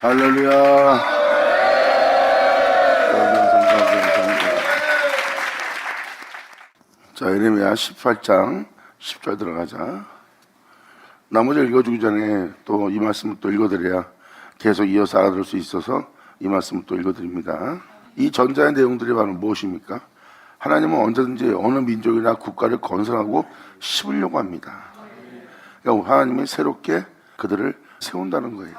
할렐루야. 자, 예레미야 18장 10절 들어가자. 나머지 읽어주기 전에 또 이 말씀을 또 읽어드려야 계속 이어서 알아들을 수 있어서 이 말씀을 또 읽어드립니다. 이 전자의 내용들이 바로 무엇입니까? 하나님은 언제든지 어느 민족이나 국가를 건설하고 씹으려고 합니다. 그러니까 하나님이 새롭게 그들을 세운다는 거예요.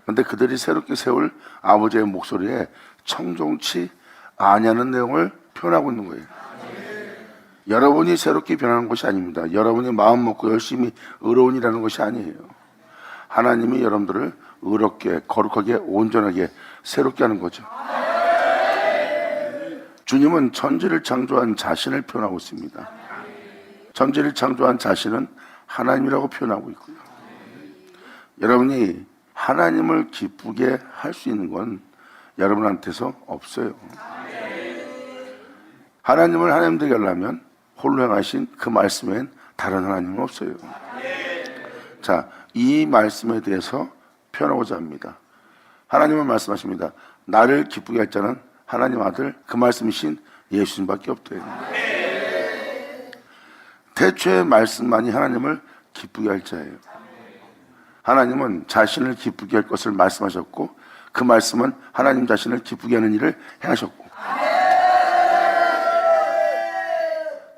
그런데 그들이 새롭게 세울 아버지의 목소리에 청종치 아니하는 내용을 표현하고 있는 거예요. 여러분이 새롭게 변하는 것이 아닙니다. 여러분이 마음 먹고 열심히 의로운이라는 것이 아니에요. 하나님이 여러분들을 의롭게, 거룩하게, 온전하게 새롭게 하는 거죠. 주님은 천지를 창조한 자신을 표현하고 있습니다. 천지를 창조한 자신은 하나님이라고 표현하고 있고요. 여러분이 하나님을 기쁘게 할 수 있는 건 여러분한테서 없어요. 하나님을 하나님 되게 하려면 홀로 행하신 그 말씀엔 다른 하나님은 없어요. 자, 이 말씀에 대해서 표현하고자 합니다. 하나님은 말씀하십니다. 나를 기쁘게 할 자는 하나님 아들 그 말씀이신 예수님밖에 없대요. 태초의 말씀만이 하나님을 기쁘게 할 자예요. 하나님은 자신을 기쁘게 할 것을 말씀하셨고 그 말씀은 하나님 자신을 기쁘게 하는 일을 행하셨고,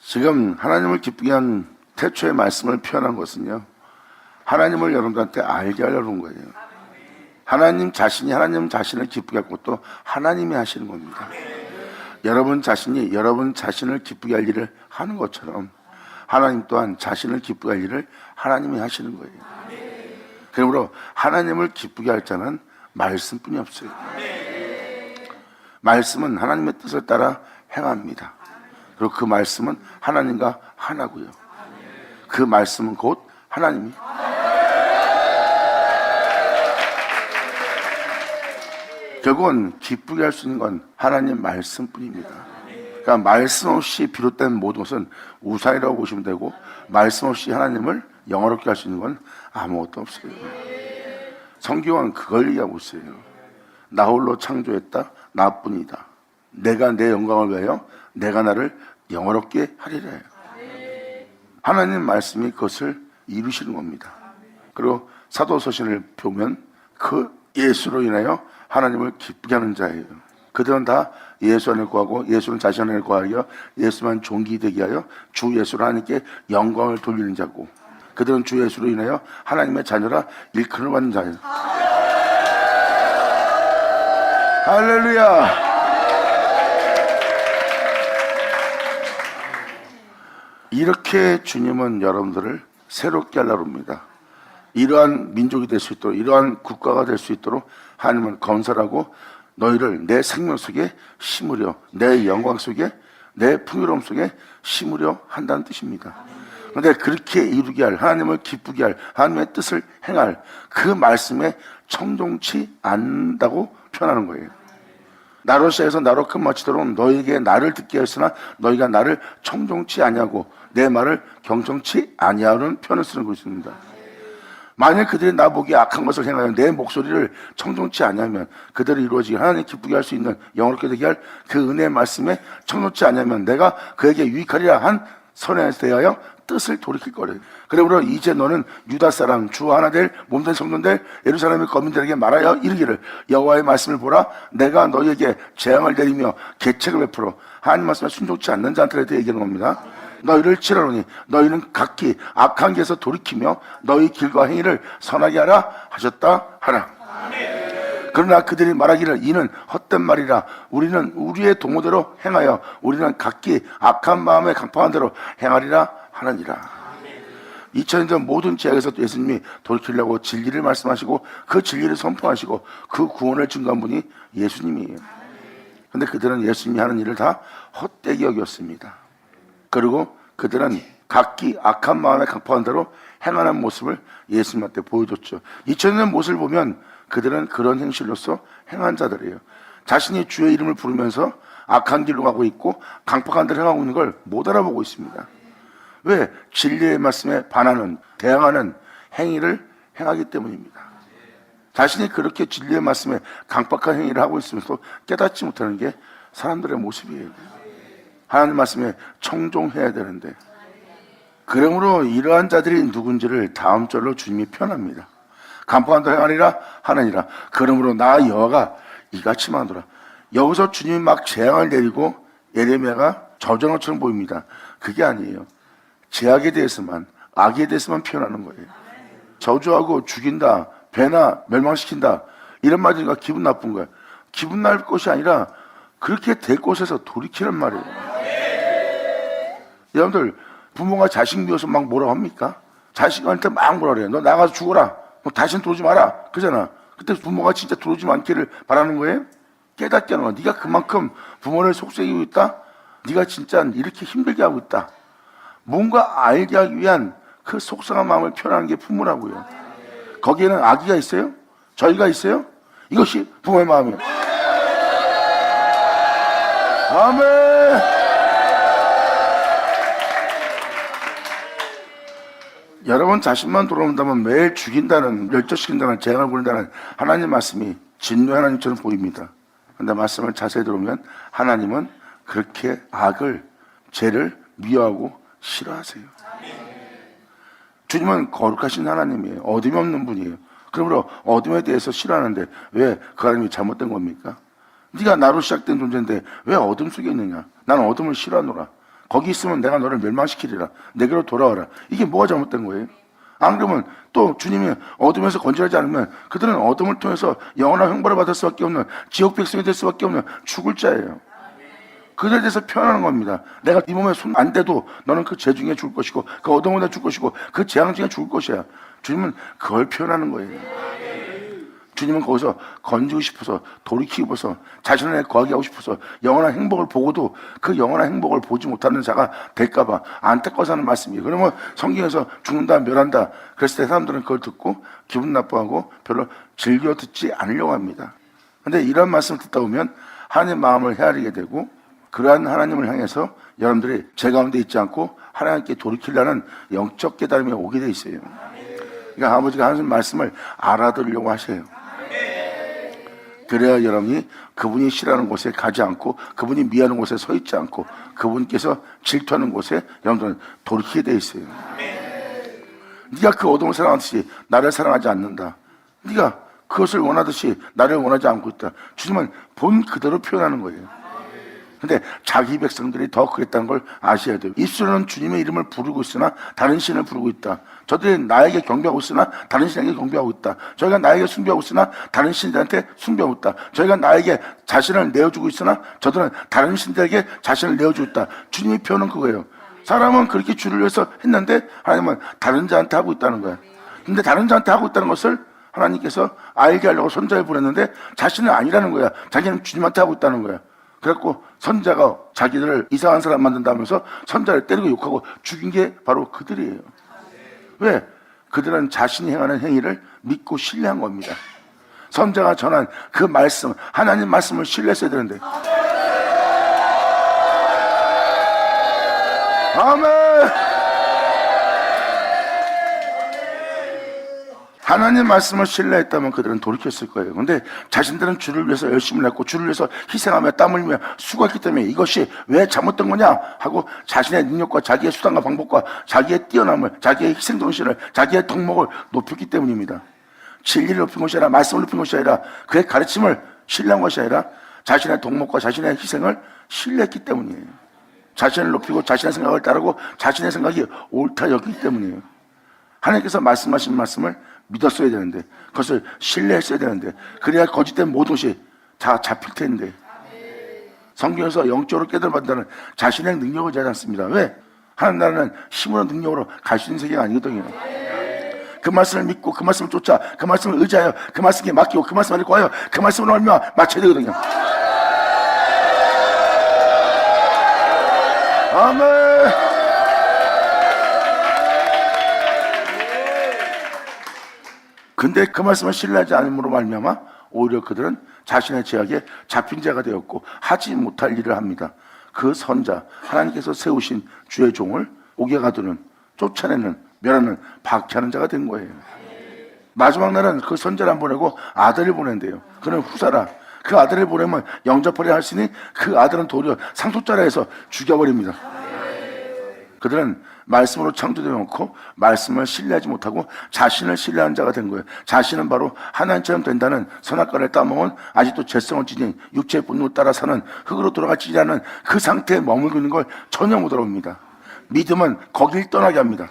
지금 하나님을 기쁘게 한 태초의 말씀을 표현한 것은요, 하나님을 여러분들한테 알게 하려는 거예요. 하나님 자신이 하나님 자신을 기쁘게 할 것도 하나님이 하시는 겁니다. 여러분 자신이 여러분 자신을 기쁘게 할 일을 하는 것처럼 하나님 또한 자신을 기쁘게 할 일을 하나님이 하시는 거예요. 그러므로 하나님을 기쁘게 할 자는 말씀뿐이 없어요. 말씀은 하나님의 뜻을 따라 행합니다. 그리고 그 말씀은 하나님과 하나고요. 그 말씀은 곧 하나님이. 결국은 기쁘게 할 수 있는 건 하나님 말씀뿐입니다. 그러니까 말씀 없이 비롯된 모든 것은 우상이라고 보시면 되고, 말씀 없이 하나님을 영화롭게 할 수 있는 건 아무것도 없어요. 성경은 그걸 얘기하고 있어요. 나 홀로 창조했다, 나뿐이다. 내가 내 영광을 위하여 내가 나를 영화롭게 하리라 해요. 하나님 말씀이 그것을 이루시는 겁니다. 그리고 사도서신을 보면 그 예수로 인하여 하나님을 기쁘게 하는 자예요. 그들은 다 예수 안을 구하고 예수는 자신 안을 구하여 예수만 존귀되게 하여 주 예수로 하나님께 영광을 돌리는 자고, 그들은 주 예수로 인하여 하나님의 자녀라 일컬음을 받는 자예요. 할렐루야. 이렇게 주님은 여러분들을 새롭게 하려고 합니다. 이러한 민족이 될 수 있도록, 이러한 국가가 될 수 있도록 하나님은 건설하고 너희를 내 생명 속에 심으려, 내 영광 속에, 내 풍요로움 속에 심으려 한다는 뜻입니다. 그런데 그렇게 이루게 할, 하나님을 기쁘게 할, 하나님의 뜻을 행할 그 말씀에 청종치 않는다고 표현하는 거예요. 나로 시작해서 나로 끝마치도록 너희에게 나를 듣게 하였으나 너희가 나를 청종치 아니하고 내 말을 경청치 아니하는 표현을 쓰는 것입니다. 만약 그들이 나보기 악한 것을 행하여 내 목소리를 청종치 아니하면, 그들이 이루어지게 하나님 기쁘게 할 수 있는 영원롭게 되게 할 그 은혜의 말씀에 청종치 아니하면 내가 그에게 유익하리라 한 선에 대하여 뜻을 돌이킬 거래요. 그러므로 이제 너는 유다 사람 주 하나 될 몸된 성도들 예루살렘의 거민들에게 말하여 이르기를, 여호와의 말씀을 보라, 내가 너희에게 재앙을 내리며 계책을 베풀어. 하나님 말씀에 순종치 않는 자들에 대해 얘기하는 겁니다. 너희를 치라노니 너희는 각기 악한 길에서 돌이키며 너희 길과 행위를 선하게 하라 하셨다 하라. 그러나 그들이 말하기를 이는 헛된 말이라, 우리는 우리의 동호대로 행하여 우리는 각기 악한 마음에 강팍한 대로 행하리라 하느니라. 2000년 전 모든 지역에서 예수님이 돌이키려고 진리를 말씀하시고 그 진리를 선포하시고 그 구원을 증거한 분이 예수님이에요. 그런데 그들은 예수님이 하는 일을 다 헛되게 여겼습니다. 그리고 그들은 각기 악한 마음에 강팍한 대로 행하는 모습을 예수님한테 보여줬죠. 2000년 모습을 보면 그들은 그런 행실로서 행한 자들이에요. 자신이 주의 이름을 부르면서 악한 길로 가고 있고 강팍한 대로 행하고 있는 걸 못 알아보고 있습니다. 왜? 진리의 말씀에 반하는, 대항하는 행위를 행하기 때문입니다. 자신이 그렇게 진리의 말씀에 강박한 행위를 하고 있으면서 깨닫지 못하는 게 사람들의 모습이에요. 하나님 말씀에 청종해야 되는데, 그러므로 이러한 자들이 누군지를 다음 절로 주님이 표현합니다. 간파한다 행하리라 하느니라. 그러므로 나 여호와가 이같이 말하노라. 여기서 주님이 막 재앙을 내리고 예레미야가 저주하는 것처럼 보입니다. 그게 아니에요. 죄악에 대해서만, 악에 대해서만 표현하는 거예요. 저주하고 죽인다, 배나 멸망시킨다, 이런 말들이니까 기분 나쁜 거야. 기분 나쁠 것이 아니라 그렇게 될 곳에서 돌이키는 말이에요. 여러분들, 부모가 자식 미워서 막 뭐라고 합니까? 자식한테 막 뭐라 그래요. 너 나가서 죽어라, 너 다시는 들어오지 마라, 그러잖아. 그때 부모가 진짜 들어오지 않기를 바라는 거예요? 깨닫게 하는 거야. 네가 그만큼 부모를 속삭이고 있다, 네가 진짜 이렇게 힘들게 하고 있다, 뭔가 알게 하기 위한 그 속상한 마음을 표현하는 게 부모라고요. 거기에는 악의가 있어요? 저희가 있어요? 이것이 부모의 마음이에요. 아멘. 여러분 자신만 돌아온다면 매일 죽인다는, 멸절시킨다는, 재앙을 부른다는 하나님 말씀이 진노의 하나님처럼 보입니다. 그런데 말씀을 자세히 들어보면 하나님은 그렇게 악을, 죄를 미워하고 싫어하세요. 주님은 거룩하신 하나님이에요. 어둠이 없는 분이에요. 그러므로 어둠에 대해서 싫어하는데 왜 그 하나님이 잘못된 겁니까? 네가 나로 시작된 존재인데 왜 어둠 속에 있느냐? 나는 어둠을 싫어하노라. 거기 있으면 내가 너를 멸망시키리라. 내게로 돌아와라. 이게 뭐가 잘못된 거예요? 안 그러면 또 주님이 어둠에서 건져내지 않으면 그들은 어둠을 통해서 영원한 형벌을 받을 수밖에 없는, 지옥 백성이 될 수밖에 없는 죽을 자예요. 그들에 대해서 표현하는 겁니다. 내가 네 몸에 손 안 대도 너는 그 죄 중에 죽을 것이고 그 어둠에 죽을 것이고 그 재앙 중에 죽을 것이야. 주님은 그걸 표현하는 거예요. 주님은 거기서 건지고 싶어서, 돌이키고 싶어서, 자신 안에 거하게 하고 싶어서 영원한 행복을 보고도 그 영원한 행복을 보지 못하는 자가 될까봐 안타까워서 하는 말씀이에요. 그러면 성경에서 죽는다, 멸한다 그랬을 때 사람들은 그걸 듣고 기분 나빠하고 별로 즐겨 듣지 않으려고 합니다. 그런데 이런 말씀을 듣다 보면 하나님의 마음을 헤아리게 되고, 그러한 하나님을 향해서 여러분들이 제 가운데 있지 않고 하나님께 돌이키려는 영적 깨달음이 오게 돼 있어요. 그러니까 아버지가 하나님 말씀을 알아들으려고 하세요. 그래야 여러분이 그분이 싫어하는 곳에 가지 않고, 그분이 미워하는 곳에 서 있지 않고, 그분께서 질투하는 곳에 여러분들은 돌이키게 돼 있어요. 네가 그 어둠을 사랑하듯이 나를 사랑하지 않는다, 네가 그것을 원하듯이 나를 원하지 않고 있다, 주님은 본 그대로 표현하는 거예요. 근데 자기 백성들이 더 그랬다는 걸 아셔야 돼요. 입술로는 주님의 이름을 부르고 있으나 다른 신을 부르고 있다. 저들이 나에게 경배하고 있으나 다른 신에게 경배하고 있다. 저희가 나에게 숭배하고 있으나 다른 신들한테 숭배하고 있다. 저희가 나에게 자신을 내어주고 있으나 저들은 다른 신들에게 자신을 내어주고 있다. 주님이 표현은 그거예요. 사람은 그렇게 주를 위해서 했는데 하나님은 다른 자한테 하고 있다는 거야. 근데 다른 자한테 하고 있다는 것을 하나님께서 알게 하려고 선자를 보냈는데 자신은 아니라는 거야. 자기는 주님한테 하고 있다는 거야. 그래갖고 선자가 자기들을 이상한 사람 만든다면서 선자를 때리고 욕하고 죽인 게 바로 그들이에요. 왜? 그들은 자신이 행하는 행위를 믿고 신뢰한 겁니다. 선자가 전한 그 말씀, 하나님 말씀을 신뢰했어야 되는데. 아멘. 하나님 말씀을 신뢰했다면 그들은 돌이켰을 거예요. 그런데 자신들은 주를 위해서 열심을 했고 주를 위해서 희생하며 땀 흘리며 수고했기 때문에 이것이 왜 잘못된 거냐 하고 자신의 능력과 자기의 수단과 방법과 자기의 뛰어남을, 자기의 희생정신을, 자기의 덕목을 높였기 때문입니다. 진리를 높인 것이 아니라, 말씀을 높인 것이 아니라, 그의 가르침을 신뢰한 것이 아니라 자신의 덕목과 자신의 희생을 신뢰했기 때문이에요. 자신을 높이고 자신의 생각을 따르고 자신의 생각이 옳다 여기기 때문이에요. 하나님께서 말씀하신 말씀을 믿었어야 되는데, 그것을 신뢰했어야 되는데, 그래야 거짓된 모든 것이 다 잡힐 텐데. 성경에서 영적으로 깨달아받는다는 자신의 능력을 제하지 않습니다. 왜? 하나님 나라는 힘으로 능력으로 갈 수 있는 세계가 아니거든요. 그 말씀을 믿고 그 말씀을 쫓아 그 말씀을 의지하여 그 말씀에 맡기고 그 말씀을 구하여 그 말씀으로 얼마 맞춰야 되거든요. 아멘. 근데 그 말씀을 신뢰하지 않음으로 말미암아 오히려 그들은 자신의 죄악에 잡힌 자가 되었고 하지 못할 일을 합니다. 그 선자, 하나님께서 세우신 주의 종을 옥에 가두는, 쫓아내는, 멸하는, 박해하는 자가 된 거예요. 마지막 날은 그 선자를 안 보내고 아들을 보낸대요. 그는 후사라. 그 아들을 보내면 영접하려 하시니 그 아들은 도리어 상속자라 해서 죽여버립니다. 그들은 말씀으로 창조되어 놓고 말씀을 신뢰하지 못하고 자신을 신뢰한 자가 된 거예요. 자신은 바로 하나님처럼 된다는 선악과를 따먹은 아직도 죄성을 지닌 육체의 분노를 따라 사는 흙으로 돌아가지 않은 그 상태에 머물고 있는 걸 전혀 못 알아봅니다. 믿음은 거길 떠나게 합니다.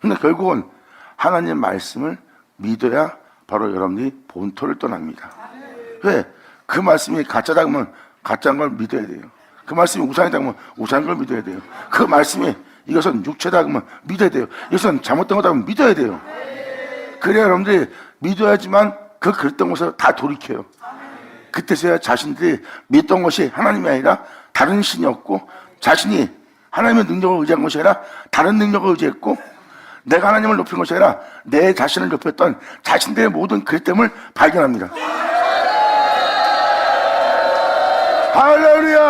근데 결국은 하나님의 말씀을 믿어야 바로 여러분이 본토를 떠납니다. 왜? 그 말씀이 가짜다 그러면 가짜인 걸 믿어야 돼요. 그 말씀이 우상이다 그러면 우상인 걸 믿어야 돼요. 그 말씀이 이것은 육체다 그러면 믿어야 돼요. 이것은 잘못된 거다 그러면 믿어야 돼요. 그래야 여러분들이 믿어야지만 그 그랬던 것을 다 돌이켜요. 그때서야 자신들이 믿던 것이 하나님이 아니라 다른 신이었고, 자신이 하나님의 능력을 의지한 것이 아니라 다른 능력을 의지했고, 내가 하나님을 높인 것이 아니라 내 자신을 높였던 자신들의 모든 그릇됨을 발견합니다. 할렐루야!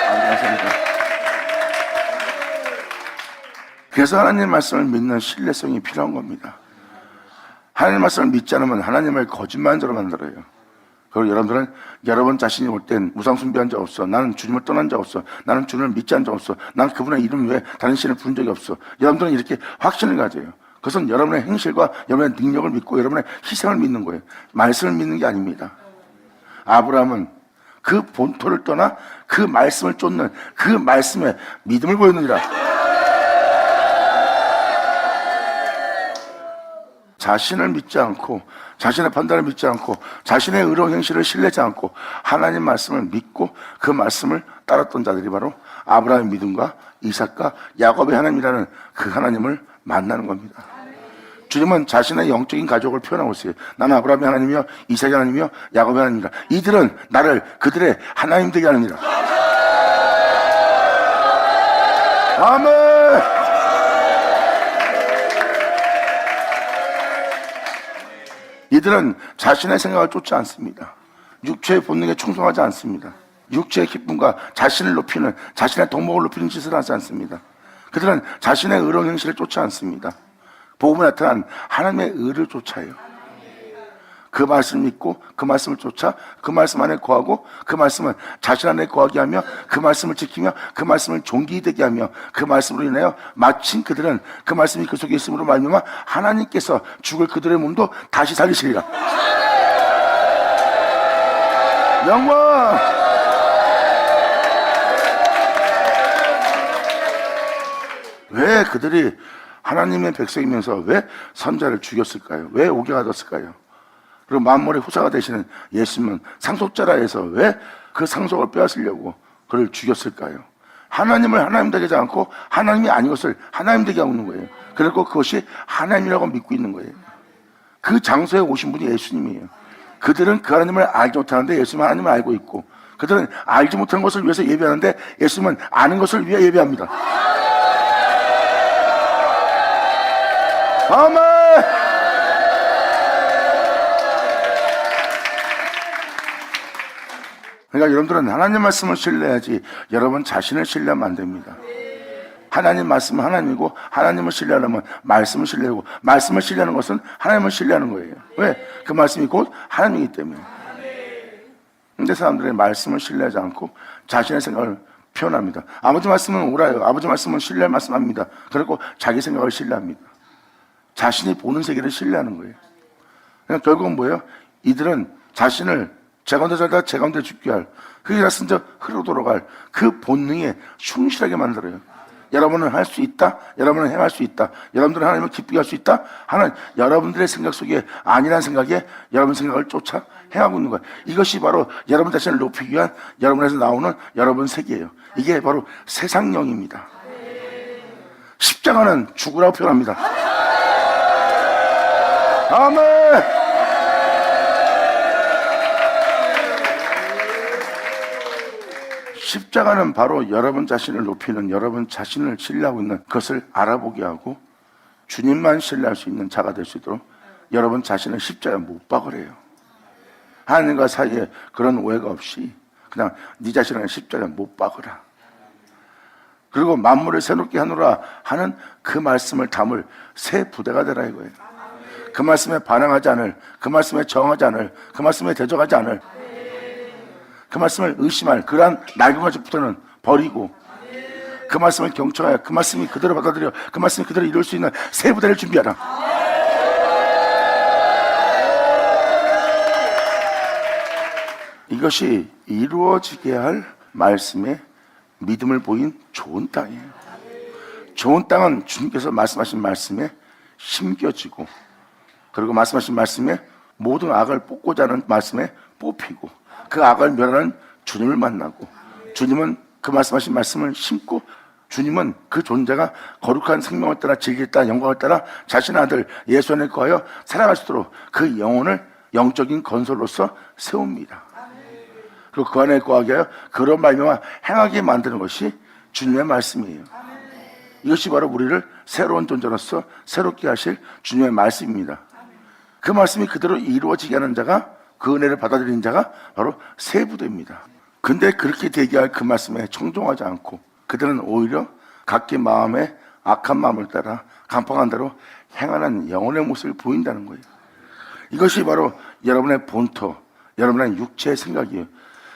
감사합니다. 그래서 하나님의 말씀을 믿는 신뢰성이 필요한 겁니다. 하나님의 말씀을 믿지 않으면 하나님을 거짓말자로 만들어요. 그리고 여러분들은 여러분 자신이 올 땐 우상 숭배한 적 없어. 나는 주님을 떠난 적 없어. 나는 주님을 믿지 않은 적 없어. 나는 그분의 이름 외에 다른 신을 부른 적이 없어. 여러분들은 이렇게 확신을 가져요. 그것은 여러분의 행실과 여러분의 능력을 믿고 여러분의 희생을 믿는 거예요. 말씀을 믿는 게 아닙니다. 아브라함은 그 본토를 떠나 그 말씀을 쫓는 그 말씀에 믿음을 보였느니라. 자신을 믿지 않고 자신의 판단을 믿지 않고 자신의 의로운 행실을 신뢰하지 않고 하나님 말씀을 믿고 그 말씀을 따랐던 자들이 바로 아브라함의 믿음과 이삭과 야곱의 하나님이라는 그 하나님을 만나는 겁니다. 주님은 자신의 영적인 가족을 표현하고 있어요. 나는 아브라함의 하나님이요 이삭의 하나님이요 야곱의 하나님이라. 이들은 나를 그들의 하나님 되게 하느니라. 아멘. 이들은 자신의 생각을 쫓지 않습니다. 육체의 본능에 충성하지 않습니다. 육체의 기쁨과 자신을 높이는, 자신의 덕목을 높이는 짓을 하지 않습니다. 그들은 자신의 의로운 행실을 쫓지 않습니다. 복음에 나타난 하나님의 의를 쫓아요. 그 말씀을 믿고 그 말씀을 쫓아 그 말씀 안에 거하고 그 말씀은 자신 안에 거하게 하며 그 말씀을 지키며 그 말씀을 존귀히 되게 하며 그 말씀으로 인하여 마침 그들은 그 말씀이 그 속에 있음으로 말미암아 하나님께서 죽을 그들의 몸도 다시 살리시리라. 영광! 왜 그들이 하나님의 백성이면서 왜 선자를 죽였을까요? 왜 오게 하셨을까요? 그리고 만물의 후사가 되시는 예수님은 상속자라 해서 왜 그 상속을 빼앗으려고 그를 죽였을까요? 하나님을 하나님 되게 하지 않고 하나님이 아닌 것을 하나님 되게 하고 있는 거예요. 그리고 그것이 하나님이라고 믿고 있는 거예요. 그 장소에 오신 분이 예수님이에요. 그들은 그 하나님을 알지 못하는데 예수님은 하나님을 알고 있고, 그들은 알지 못하는 것을 위해서 예배하는데 예수님은 아는 것을 위해 예배합니다. 아멘! 그러니까 여러분들은 하나님 말씀을 신뢰해야지 여러분 자신을 신뢰하면 안 됩니다. 하나님 말씀은 하나님이고 하나님을 신뢰하려면 말씀을 신뢰하고 말씀을 신뢰하는 것은 하나님을 신뢰하는 거예요. 왜? 그 말씀이 곧 하나님이기 때문에. 근데 사람들이 말씀을 신뢰하지 않고 자신의 생각을 표현합니다. 아버지 말씀은 옳아요. 아버지 말씀은 신뢰할 말씀합니다. 그리고 자기 생각을 신뢰합니다. 자신이 보는 세계를 신뢰하는 거예요. 그러니까 결국은 뭐예요? 이들은 자신을 제 가운데 살다 제 가운데 죽게 할, 그게 나선저 흐르고 돌아갈 그 본능에 충실하게 만들어요. 여러분은 할 수 있다. 여러분은 행할 수 있다. 여러분들은 하나님을 기쁘게 할 수 있다. 하는 여러분들의 생각 속에 아니란 생각에 여러분 생각을 쫓아 행하고 있는 거예요. 이것이 바로 여러분 자신을 높이기 위한 여러분에서 나오는 여러분 세계예요. 이게 바로 세상령입니다. 십자가는 죽으라고 표현합니다. 아멘. 십자가는 바로 여러분 자신을 높이는, 여러분 자신을 신뢰하고 있는 것을 알아보게 하고 주님만 신뢰할 수 있는 자가 될 수 있도록 여러분 자신을 십자가에 못 박으래요. 하나님과 사이에 그런 오해가 없이 그냥 네 자신을 십자가에 못 박으라. 그리고 만물을 새롭게 하노라 하는 그 말씀을 담을 새 부대가 되라 이거예요. 그 말씀에 반항하지 않을, 그 말씀에 정하지 않을, 그 말씀에 대적하지 않을, 그 말씀을 의심할 그러한 날개가지부터는 버리고, 그 말씀을 경청하여 그 말씀이 그대로 받아들여 그 말씀이 그대로 이룰 수 있는 새 부대를 준비하라. 이것이 이루어지게 할 말씀의 믿음을 보인 좋은 땅이에요. 좋은 땅은 주님께서 말씀하신 말씀에 심겨지고, 그리고 말씀하신 말씀에 모든 악을 뽑고자 하는 말씀에 뽑히고, 그 악을 멸하는 주님을 만나고, 주님은 그 말씀하신 말씀을 심고, 주님은 그 존재가 거룩한 생명을 따라 진리를 따라 영광을 따라 자신의 아들 예수 안에 거하여 살아갈 수 있도록 그 영혼을 영적인 건설로서 세웁니다. 그리고 그 안에 거하게 하여 그런 말미암아 행하게 만드는 것이 주님의 말씀이에요. 이것이 바로 우리를 새로운 존재로서 새롭게 하실 주님의 말씀입니다. 그 말씀이 그대로 이루어지게 하는 자가, 그 은혜를 받아들이는 자가 바로 새 부대입니다. 근데 그렇게 되게 할 그 말씀에 청종하지 않고 그들은 오히려 각기 마음에 악한 마음을 따라 강팍한 대로 행하는 영혼의 모습을 보인다는 거예요. 이것이 바로 여러분의 본토, 여러분의 육체의 생각이에요.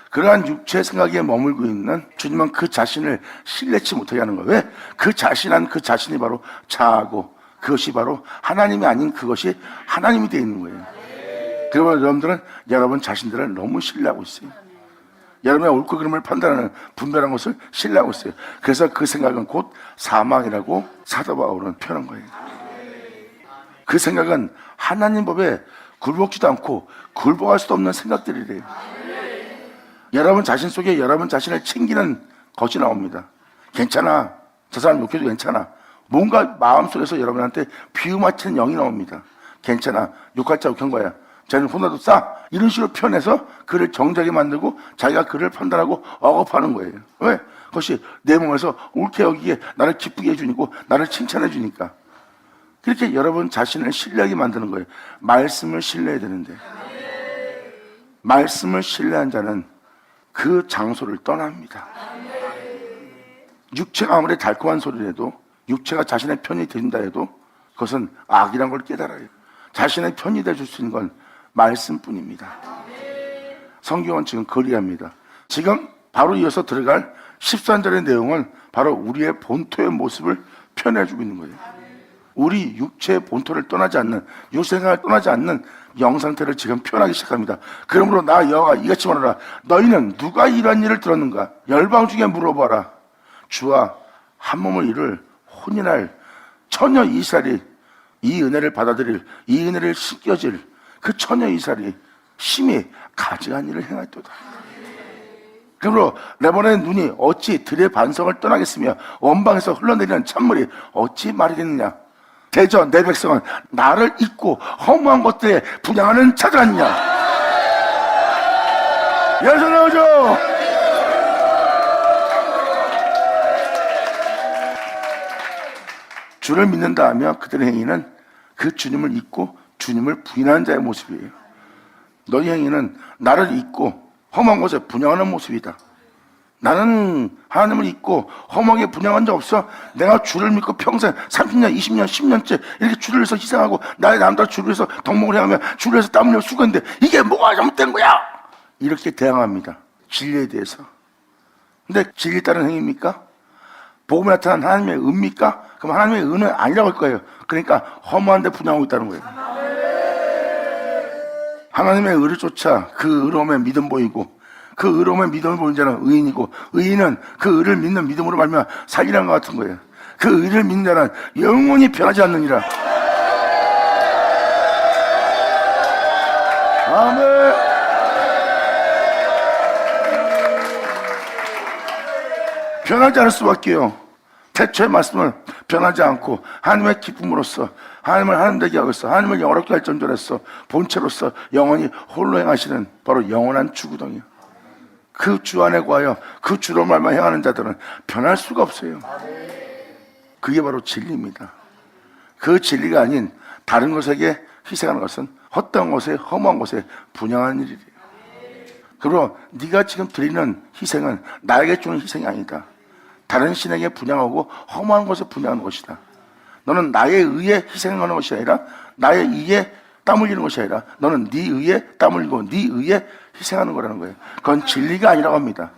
그러한 육체의 생각에 머물고 있는 주님은 그 자신을 신뢰치 못하게 하는 거예요. 왜? 그 자신한 그 자신이 바로 자아고, 그것이 바로 하나님이 아닌 그것이 하나님이 되어 있는 거예요. 그러면 여러분들은 여러분 자신들을 너무 신뢰하고 있어요. 여러분의 옳고 그름을 판단하는 분별한 것을 신뢰하고 있어요. 그래서 그 생각은 곧 사망이라고 사도 바울은 표현한 거예요. 그 생각은 하나님 법에 굴복지도 않고 굴복할 수도 없는 생각들이래요. 여러분 자신 속에 여러분 자신을 챙기는 것이 나옵니다. 괜찮아, 저 사람 욕해도 괜찮아. 뭔가 마음속에서 여러분한테 비유맞히는 영이 나옵니다. 괜찮아, 욕할 자 욕한 거야, 쟤는 혼나도 싸, 이런 식으로 표현해서 그를 정죄하게 만들고 자기가 그를 판단하고 억압하는 거예요. 왜? 그것이 내 몸에서 옳게 여기게 나를 기쁘게 해주니까, 나를 칭찬해 주니까. 그렇게 여러분 자신을 신뢰하게 만드는 거예요. 말씀을 신뢰해야 되는데, 말씀을 신뢰한 자는 그 장소를 떠납니다. 육체가 아무리 달콤한 소리를 해도, 육체가 자신의 편이 된다 해도 그것은 악이란 걸 깨달아요. 자신의 편이 돼줄 수 있는 건 말씀뿐입니다. 성경은 지금 거리합니다. 지금 바로 이어서 들어갈 13절의 내용은 바로 우리의 본토의 모습을 표현해주고 있는 거예요. 우리 육체의 본토를 떠나지 않는, 육생활을 떠나지 않는 영상태를 지금 표현하기 시작합니다. 그러므로 나 여호와가 이같이 말하라. 너희는 누가 이러한 일을 들었는가? 열방 중에 물어봐라. 주와 한 몸을 이룰 혼인할 처녀 이스라엘이 이 은혜를 받아들일, 이 은혜를 씻겨질 그 처녀 이스라엘이 심히 가증한 일을 행하였도다. 그러므로 레바논의 눈이 어찌 들의 반성을 떠나겠으며 원방에서 흘러내리는 찬물이 어찌 마르겠느냐? 대저 내 백성은 나를 잊고 허무한 것들에 분양하는 자들 아니냐? 여기서 나오죠. 주를 믿는다 하며 그들의 행위는 그 주님을 잊고 주님을 부인하는 자의 모습이에요. 너희 행위는 나를 잊고 험한 것에 분양하는 모습이다. 나는 하나님을 잊고 험하게 분양한 적 없어. 내가 주를 믿고 평생 30년, 20년, 10년째 이렇게 주를 위해서 희생하고 나의 남들 주를 위해서 덕목을 해가며 주를 위해서 땀 흘려 수고했는데 이게 뭐가 잘못된 거야? 이렇게 대항합니다. 진리에 대해서. 근데 진리에 따른 행위입니까? 복음에 나타난 하나님의 은입니까? 그럼 하나님의 은은 아니라고 할 거예요. 그러니까 허무한 데 분양하고 있다는 거예요. 하나님의 의를 쫓아 그 의로움에 믿음 보이고, 그 의로움에 믿음을 보이는 자는 의인이고, 의인은 그 의를 믿는 믿음으로 말미암아 살리라는 것 같은 거예요. 그 의를 믿는 자는 영원히 변하지 않느니라. 아멘. 변하지 않을 수밖에요. 태초의 말씀은 변하지 않고 하나님의 기쁨으로써 하나님을 하나님 되게 하고 있어, 하나님을 영원롭게 할 존재로서 본체로서 영원히 홀로 행하시는 바로 영원한 주구덩이요. 그 주 안에 거하여 그 주로 말만 행하는 자들은 변할 수가 없어요. 그게 바로 진리입니다. 그 진리가 아닌 다른 것에게 희생하는 것은 헛된 것에, 허무한 것에 분양하는 일이에요. 그리고 네가 지금 드리는 희생은 나에게 주는 희생이 아니다. 다른 신에게 분양하고 허무한 것에 분양하는 것이다. 너는 나에 의해 희생하는 것이 아니라 나의 의에 땀 흘리는 것이 아니라 너는 네 의에 땀 흘리고 네 의에 희생하는 거라는 거예요. 그건 진리가 아니라고 합니다.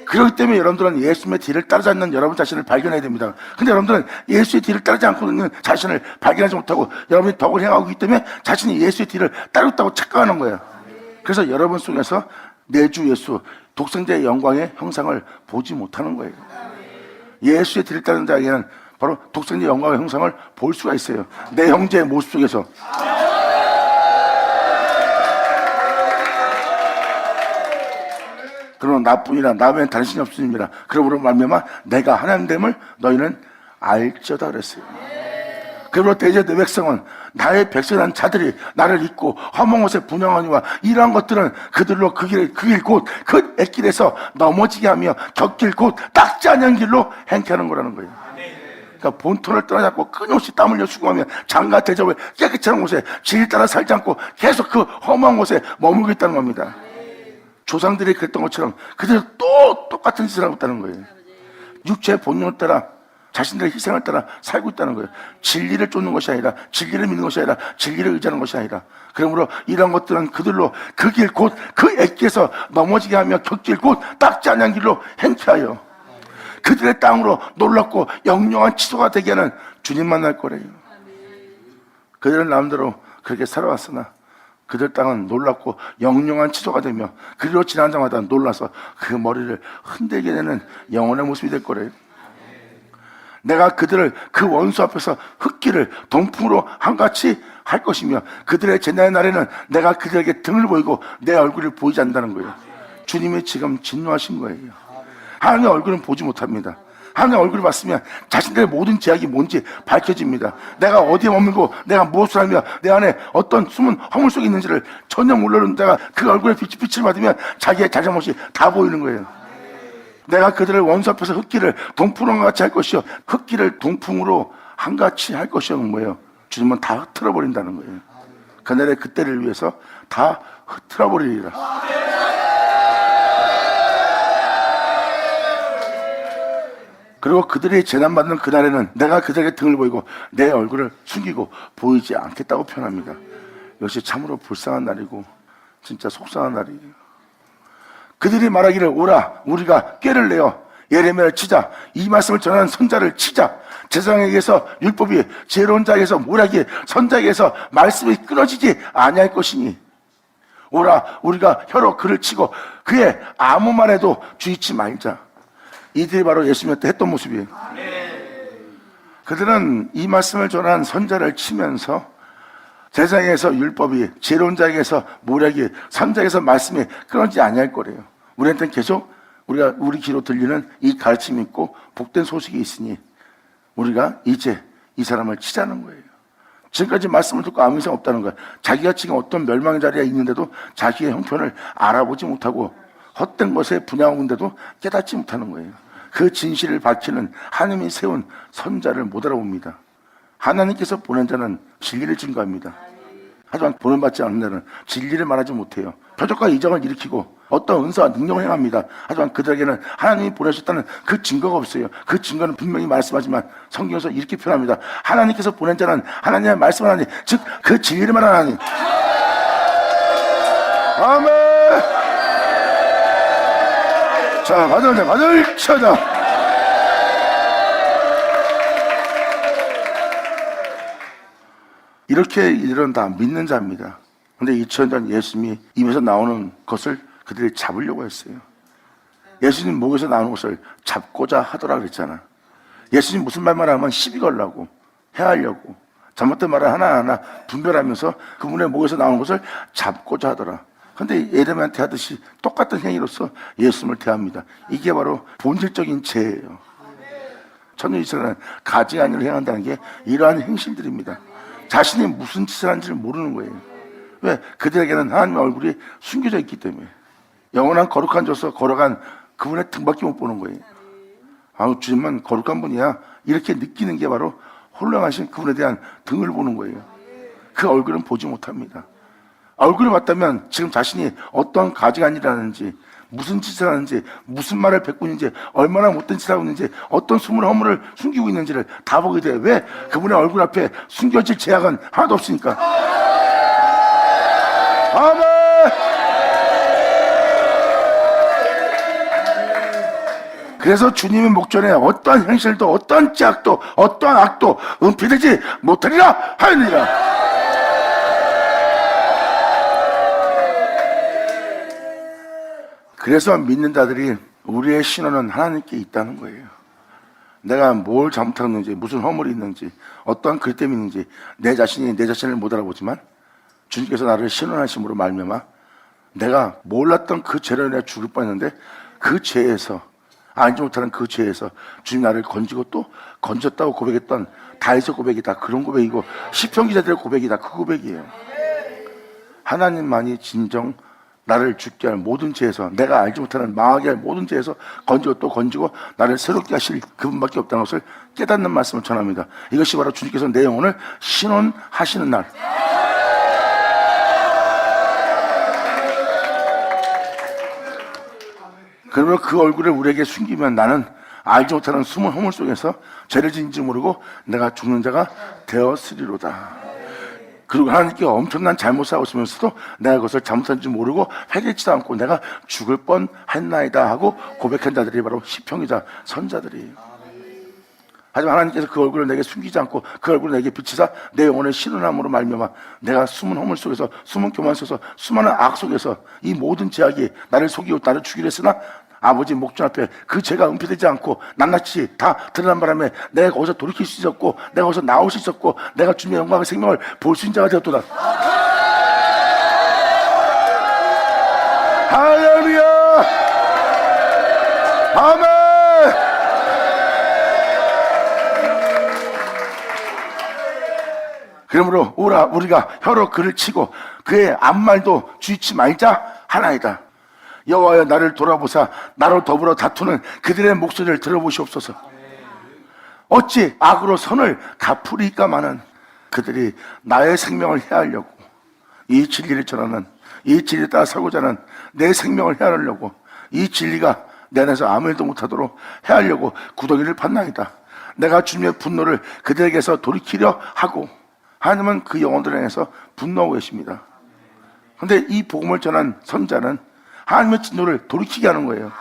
그렇기 때문에 여러분들은 예수님의 뒤를 따르지 않는 여러분 자신을 발견해야 됩니다. 근데 여러분들은 예수의 뒤를 따르지 않고 있는 자신을 발견하지 못하고 여러분이 덕을 행하고 있기 때문에 자신이 예수의 뒤를 따르겠다고 착각하는 거예요. 그래서 여러분 속에서 내 주 예수 독생자의 영광의 형상을 보지 못하는 거예요. 예수의 뒤를 따르는 자에게는 바로 독생자의 영광의 형상을 볼 수가 있어요. 내 형제의 모습 속에서. 그러나 나뿐이라 나 외엔 다른 신이 없으니라. 그러므로 말미암아 내가 하나님됨을 너희는 알지어다 그랬어요. 그러므로 대제 내 백성은 나의 백성한 자들이 나를 잊고 험한 곳에 분양하니와 이러한 것들은 그들로 그 길 곧 그 액길에서 넘어지게 하며 곁길 곧 닦지 않은 길로 행케하는 거라는 거예요. 그러니까 본토를 떠나지 끊임없이 땀 흘려 수고하며 장가 대접을 깨끗이 하는 곳에 질 따라 살지 않고 계속 그 험한 곳에 머물고 있다는 겁니다. 조상들이 그랬던 것처럼 그들은 또 똑같은 짓을 하고 있다는 거예요. 육체의 본능을 따라 자신들의 희생을 따라 살고 있다는 거예요. 진리를 쫓는 것이 아니라, 진리를 믿는 것이 아니라, 진리를 의지하는 것이 아니라. 그러므로 이런 것들은 그들로 그 길 곧 그 액기에서 넘어지게 하며 곁길 곧 닦지 않은 길로 행케하여 그들의 땅으로 놀랍고 영영한 치소가 되게 하는 주님 만날 거래요. 그들은 남대로 그렇게 살아왔으나 그들 땅은 놀랍고 영영한 치소가 되며 그리로 지난 자마다 놀라서 그 머리를 흔들게 되는 영혼의 모습이 될 거래요. 내가 그들을 그 원수 앞에서 흙길을 동풍으로 한같이 할 것이며 그들의 재난의 날에는 내가 그들에게 등을 보이고 내 얼굴을 보이지 않는다는 거예요. 주님이 지금 진노하신 거예요. 하나님의 얼굴은 보지 못합니다. 하나님의 얼굴을 봤으면 자신들의 모든 제약이 뭔지 밝혀집니다. 내가 어디에 머물고 내가 무엇을 하며 내 안에 어떤 숨은 허물 속에 있는지를 전혀 모르는 자가 그 얼굴에 빛을 받으면 자기의 잘잘못이 다 보이는 거예요. 내가 그들을 원수 앞에서 흙길을 동풍으로 같이 할 것이요 흙길을 동풍으로 한같이 할 것이요 뭐예요? 주님은 다 흐트러 버린다는 거예요. 그날의 그때를 위해서 다 흐트러 버리리라. 그리고 그들이 재난받는 그날에는 내가 그들에게 등을 보이고 내 얼굴을 숨기고 보이지 않겠다고 표현합니다. 역시 참으로 불쌍한 날이고 진짜 속상한 날이에요. 그들이 말하기를 오라 우리가 꾀를 내어 예레미야를 치자 이 말씀을 전하는 선자를 치자 제사장에게서 율법이 지혜로운 자에게서 모략이 선자에게서 말씀이 끊어지지 아니할 것이니 오라 우리가 혀로 그를 치고 그의 아무 말에도 주의치 말자. 이들이 바로 예수님한테 했던 모습이에요. 그들은 이 말씀을 전한 선자를 치면서 제사장에게서 율법이 지혜로운 자에게서 모략이 선자에게서 말씀이 끊어지지 아니할 거래요. 우리한테는 계속 우리 귀로 들리는 이 가르침이 있고 복된 소식이 있으니 우리가 이제 이 사람을 치자는 거예요. 지금까지 말씀을 듣고 아무 이상 없다는 거예요. 자기가 지금 어떤 멸망의 자리에 있는데도 자기의 형편을 알아보지 못하고 헛된 것에 분양하고 있는데도 깨닫지 못하는 거예요. 그 진실을 밝히는 하나님이 세운 선자를 못 알아봅니다. 하나님께서 보낸 자는 진리를 증거합니다. 하지만 보낸받지 않는 자는 진리를 말하지 못해요. 표적과 이적을 일으키고 어떤 은사와 능력을 행합니다. 하지만 그들에게는 하나님이 보내셨다는 그 증거가 없어요. 그 증거는 분명히 말씀하지만 성경에서 이렇게 표현합니다. 하나님께서 보낸 자는 하나님의 말씀을 하니 즉 그 진리를 말하니 아멘. 자, 가들 쳐자. 이렇게 이들은 다 믿는 자입니다. 근데 2000년 전 예수님이 입에서 나오는 것을 그들이 잡으려고 했어요. 예수님 목에서 나오는 것을 잡고자 하더라 그랬잖아. 예수님 무슨 말만 하면 시비 걸라고 해하려고 잘못된 말을 하나하나 분별하면서 그분의 목에서 나오는 것을 잡고자 하더라. 근데 예레미야한테 하듯이 똑같은 행위로서 예수님을 대합니다. 이게 바로 본질적인 죄예요. 천년 이스라엘은 가증 아닌 일을 행한다는 게 이러한 행실들입니다. 자신이 무슨 짓을 하는지를 모르는 거예요. 왜? 그들에게는 하나님의 얼굴이 숨겨져 있기 때문에. 영원한 거룩한 데서 걸어간 그분의 등밖에 못 보는 거예요. 아우 주님은 거룩한 분이야 이렇게 느끼는 게 바로 홀령하신 그분에 대한 등을 보는 거예요. 그 얼굴은 보지 못합니다. 얼굴을 봤다면 지금 자신이 어떤 가증한 일을 하는지 무슨 짓을 하는지, 무슨 말을 뱉고 있는지, 얼마나 못된 짓을 하고 있는지, 어떤 숨을 허물을 숨기고 있는지를 다 보게 돼. 왜? 그분의 얼굴 앞에 숨겨질 제약은 하나도 없으니까. 아멘. 그래서 주님의 목전에 어떠한 현실도, 어떠한 제약도, 어떠한 악도 은폐되지 못하리라 하였느니라. 그래서 믿는 자들이 우리의 신원은 하나님께 있다는 거예요. 내가 뭘 잘못했는지, 무슨 허물이 있는지, 어떠한 그릇됨이 있는지 내 자신이 내 자신을 못 알아보지만 주님께서 나를 신원하심으로 말미암아 내가 몰랐던 그 죄로 내가 죽을 뻔했는데 그 죄에서, 알지 못하는 그 죄에서 주님 나를 건지고 또 건졌다고 고백했던 다윗의 고백이다. 그런 고백이고 시편 기자들의 고백이다. 그 고백이에요. 하나님만이 진정 나를 죽게 할 모든 죄에서, 내가 알지 못하는 망하게 할 모든 죄에서 건지고 또 건지고 나를 새롭게 하실 그분밖에 없다는 것을 깨닫는 말씀을 전합니다. 이것이 바로 주님께서 내 영혼을 신원하시는 날. 그러면 그 얼굴을 우리에게 숨기면 나는 알지 못하는 숨은 허물 속에서 죄를 지은지 모르고 내가 죽는 자가 되었으리로다. 그리고 하나님께 엄청난 잘못을 하고 있으면서도 내가 그것을 잘못한지 모르고 회개치도 않고 내가 죽을 뻔했나이다 하고 고백한 자들이 바로 시편기자 선자들이에요. 하지만 하나님께서 그 얼굴을 내게 숨기지 않고 그 얼굴을 내게 비치사 내 영혼의 신원함으로 말미암아 내가 숨은 허물 속에서, 숨은 교만 속에서, 수많은 악 속에서 이 모든 제약이 나를 속이고 나를 죽이려 했으나 아버지 목전 앞에 그 죄가 은폐되지 않고 낱낱이 다 드러난 바람에 내가 거기서 돌이킬 수 있었고, 내가 거기서 나올 수 있었고, 내가 주님의 영광의 생명을 볼 수 있는 자가 되었도다. 할렐루야. 아멘. 그러므로 오라 우리가 혀로 그를 치고 그의 앞말도 주의치 말자 하나이다. 여호와여 나를 돌아보사 나로 더불어 다투는 그들의 목소리를 들어보시옵소서. 어찌 악으로 선을 갚으리까마는 그들이 나의 생명을 해하려고, 이 진리를 전하는, 이 진리에 따라 살고자 하는 내 생명을 해하려고, 이 진리가 내 안에서 아무 일도 못하도록 해하려고 구더기를 판나이다. 내가 주님의 분노를 그들에게서 돌이키려 하고, 하나님은 그 영혼들을 향해서 분노하고 계십니다. 그런데 이 복음을 전한 선자는 하나님의 진노를 돌이키게 하는 거예요.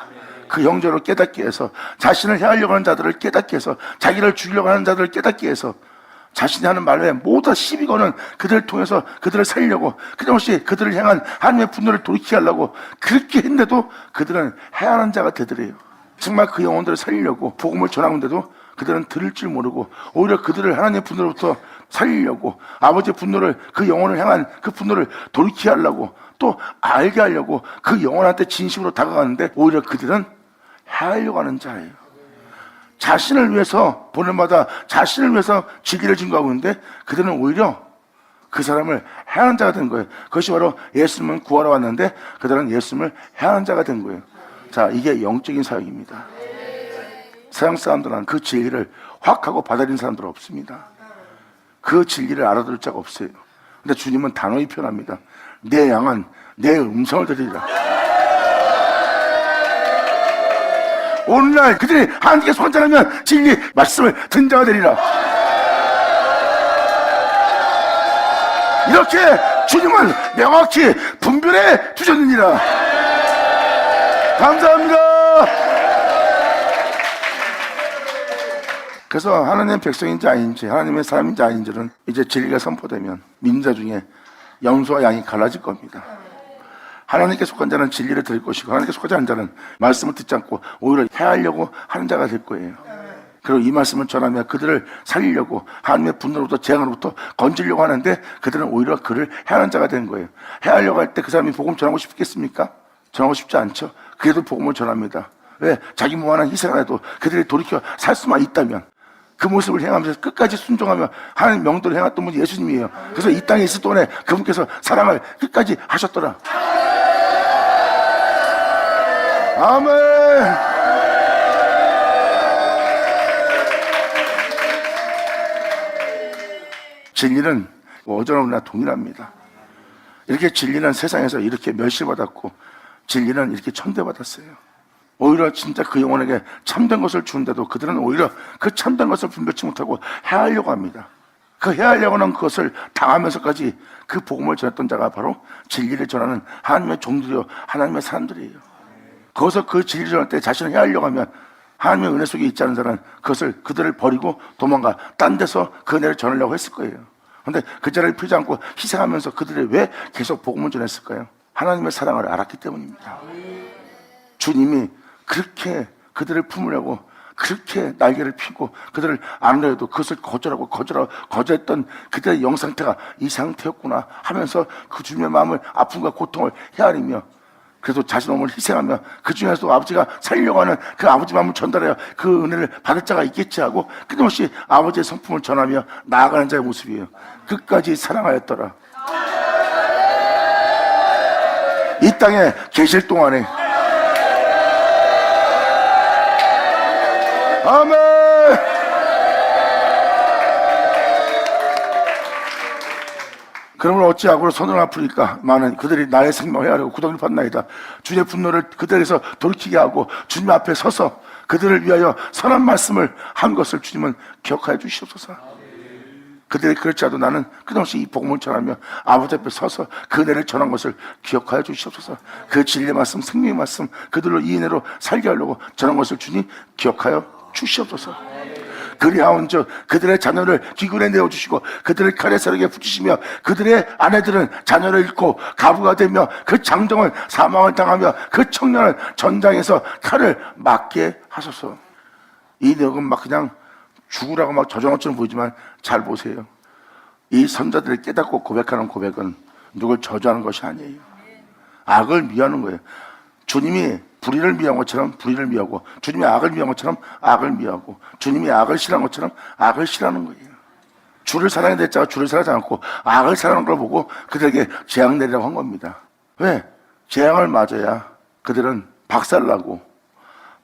그 형제를 깨닫게 해서, 자신을 해하려고 하는 자들을 깨닫게 해서, 자기를 죽이려고 하는 자들을 깨닫게 해서, 자신이 하는 말에 모두 시비 거는 그들을 통해서 그들을 살리려고, 끊임없이 그들을 향한 하나님의 분노를 돌이키게 하려고 그렇게 했는데도 그들은 해하는 자가 되더래요. 정말 그 영혼들을 살리려고 복음을 전하는데도 그들은 들을 줄 모르고 오히려 그들을 하나님의 분노로부터 살리려고, 아버지의 분노를, 그 영혼을 향한 그 분노를 돌이키게 하려고, 또 알게 하려고 그 영혼한테 진심으로 다가가는데 오히려 그들은 해하려고 하는 자예요. 자신을 위해서 보냄받아 자신을 위해서 진리를 증거하고 있는데 그들은 오히려 그 사람을 해하는 자가 된 거예요. 그것이 바로 예수님은 구하러 왔는데 그들은 예수님을 해하는 자가 된 거예요. 자, 이게 영적인 사역입니다. 서양 사람들은 그 진리를 확 하고 받아들이는 사람들은 없습니다. 그 진리를 알아들을 자가 없어요. 근데 주님은 단호히 표현합니다. 내 양은 내 음성을 들으리라. 오늘날 그들이 하나님께 손자라면 진리 말씀을 듣는 자가 되리라. 이렇게 주님은 명확히 분별해 주셨느니라. 감사합니다. 그래서 하나님의 백성인지 아닌지, 하나님의 사람인지 아닌지는 이제 진리가 선포되면 민자 중에 염소와 양이 갈라질 겁니다. 하나님께 속한 자는 진리를 들을 것이고 하나님께 속하지 않은 자는 말씀을 듣지 않고 오히려 해하려고 하는 자가 될 거예요. 그리고 이 말씀을 전하며 그들을 살리려고 하나님의 분노로부터 재앙으로부터 건지려고 하는데 그들은 오히려 그를 해하는 자가 된 거예요. 해하려고 할 때 그 사람이 복음 전하고 싶겠습니까? 전하고 싶지 않죠. 그래도 복음을 전합니다. 왜? 자기 무한한 희생을 해도 그들이 돌이켜 살 수만 있다면 그 모습을 행하면서 끝까지 순종하며 하나님 명도를 행했던 분이 예수님이에요. 그래서 이 땅에 있을 동안에 그분께서 사랑을 끝까지 하셨더라. 아멘. 진리는 어제나 오늘나 동일합니다. 이렇게 진리는 세상에서 이렇게 멸시받았고 진리는 이렇게 천대받았어요. 오히려 진짜 그 영혼에게 참된 것을 주는데도 그들은 오히려 그 참된 것을 분별치 못하고 해하려고 합니다. 그 해하려고 하는 그것을 당하면서까지 그 복음을 전했던 자가 바로 진리를 전하는 하나님의 종들이요 하나님의 사람들이에요. 거기서 그 진리를 전할 때 자신을 해하려고 하면 하나님의 은혜 속에 있지 않은 자는 그들을 버리고 도망가 딴 데서 그 은혜를 전하려고 했을 거예요. 그런데 그 자리를 피지 않고 희생하면서 그들이 왜 계속 복음을 전했을까요? 하나님의 사랑을 알았기 때문입니다. 주님이 그렇게 그들을 품으려고 그렇게 날개를 펴고 그들을 안으려 해도 그것을 거절했던 그들의 영 상태가 이 상태였구나 하면서 그 주님의 마음을 아픔과 고통을 헤아리며 그래도 자신 몸을 희생하며 그 중에서도 아버지가 살려고 하는 그 아버지 마음을 전달해야 그 은혜를 받을 자가 있겠지 하고 끊임없이 아버지의 성품을 전하며 나아가는 자의 모습이에요. 끝까지 사랑하였더라. 이 땅에 계실 동안에 아멘. 그러므로 어찌하고 손을 아프니까 많은 그들이 나의 생명을 헤아리고 구덩이를 팠나이다. 주의 분노를 그들에서 돌이키게 하고 주님 앞에 서서 그들을 위하여 선한 말씀을 한 것을 주님은 기억하여 주시옵소서. 그들이 그렇지 않아도 나는 끝없이 이 복음을 전하며 아버지 앞에 서서 그 은혜를 전한 것을 기억하여 주시옵소서. 그 진리의 말씀, 생명의 말씀 그들로 이 은혜로 살게 하려고 전한 것을 주님 기억하여 주시옵소서. 그리하온즉 그들의 자녀를 기근에 내어주시고 그들을 칼의 사력에 붙이시며 그들의 아내들은 자녀를 잃고 가부가 되며 그 장정은 사망을 당하며 그 청년은 전장에서 칼을 맞게 하소서. 이 내용은 막 그냥 죽으라고 막 저주한 것처럼 보이지만 잘 보세요. 이 선자들이 깨닫고 고백하는 고백은 누굴 저주하는 것이 아니에요. 악을 미워하는 거예요. 주님이 불의를 미워한 것처럼 불의를 미워하고 주님이 악을 미워한 것처럼 악을 미워하고 주님이 악을 싫어한 것처럼 악을 싫어하는 거예요. 주를 사랑해야 될 자가 주를 사랑하지 않고 악을 사랑하는 걸 보고 그들에게 재앙 내리라고 한 겁니다. 왜? 재앙을 맞아야 그들은 박살나고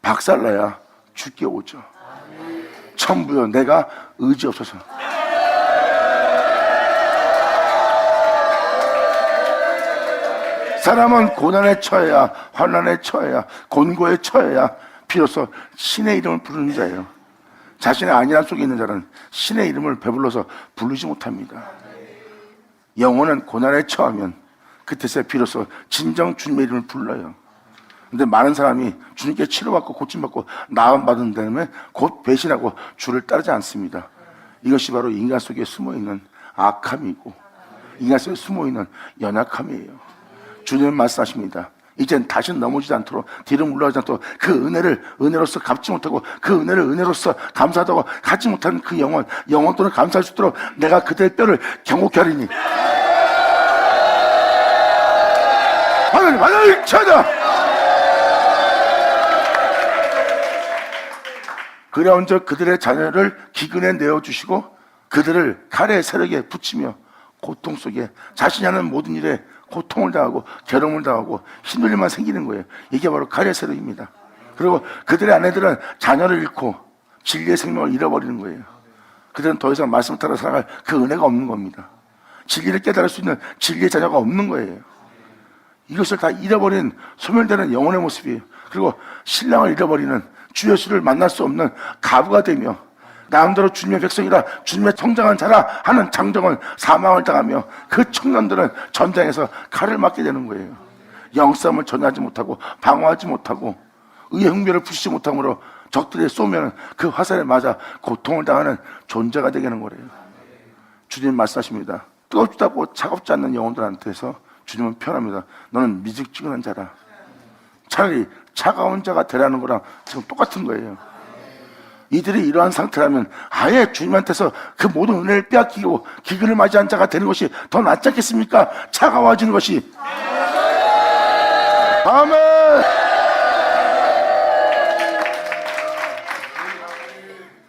박살나야 죽게 오죠. 천부여 내가 의지 없어서 사람은 고난에 처해야 환난에 처해야 곤고에 처해야 비로소 신의 이름을 부르는 자예요. 자신의 안일함 속에 있는 자는 신의 이름을 배불러서 부르지 못합니다. 영혼은 고난에 처하면 그때서 비로소 진정 주님의 이름을 불러요. 근데 많은 사람이 주님께 치료받고 고침받고 나음받은 다음에 곧 배신하고 주를 따르지 않습니다. 이것이 바로 인간 속에 숨어있는 악함이고 인간 속에 숨어있는 연약함이에요. 주님은 말씀하십니다. 이젠 다시는 넘어지지 않도록 뒤로 물러가지 않도록 그 은혜를 은혜로서 갚지 못하고 그 은혜를 은혜로서 감사하다고 갖지 못한 그 영혼 또는 감사할 수 있도록 내가 그들의 뼈를 경고케 하리니 하나님 찾아 그래온즉 그들의 자녀를 기근에 내어주시고 그들을 칼의 세력에 붙이며 고통 속에 자신이 하는 모든 일에 고통을 당하고 괴로움을 당하고 힘들 일만 생기는 거예요. 이게 바로 칼의 세력입니다. 그리고 그들의 아내들은 자녀를 잃고 진리의 생명을 잃어버리는 거예요. 그들은 더 이상 말씀을 따라 살아갈 그 은혜가 없는 겁니다. 진리를 깨달을 수 있는 진리의 자녀가 없는 거예요. 이것을 다 잃어버린 소멸되는 영혼의 모습이에요. 그리고 신랑을 잃어버리는 주 예수를 만날 수 없는 가부가 되며 나름대로 주님의 백성이라 주님의 성장한 자라 하는 장정은 사망을 당하며 그 청년들은 전장에서 칼을 맞게 되는 거예요. 영싸움을 전하지 못하고 방어하지 못하고 의의 흥멸을 부수지 못함으로 적들이 쏘면 그 화살에 맞아 고통을 당하는 존재가 되게 하는 거래요. 주님 말씀하십니다. 뜨겁다고 차갑지 않는 영혼들한테서 주님은 표현합니다. 너는 미직지근한 자라. 차라리 차가운 자가 되라는 거랑 지금 똑같은 거예요. 이들이 이러한 상태라면 아예 주님한테서 그 모든 은혜를 빼앗기고 기근을 맞이한 자가 되는 것이 더 낫지 않겠습니까? 차가워지는 것이. 아멘.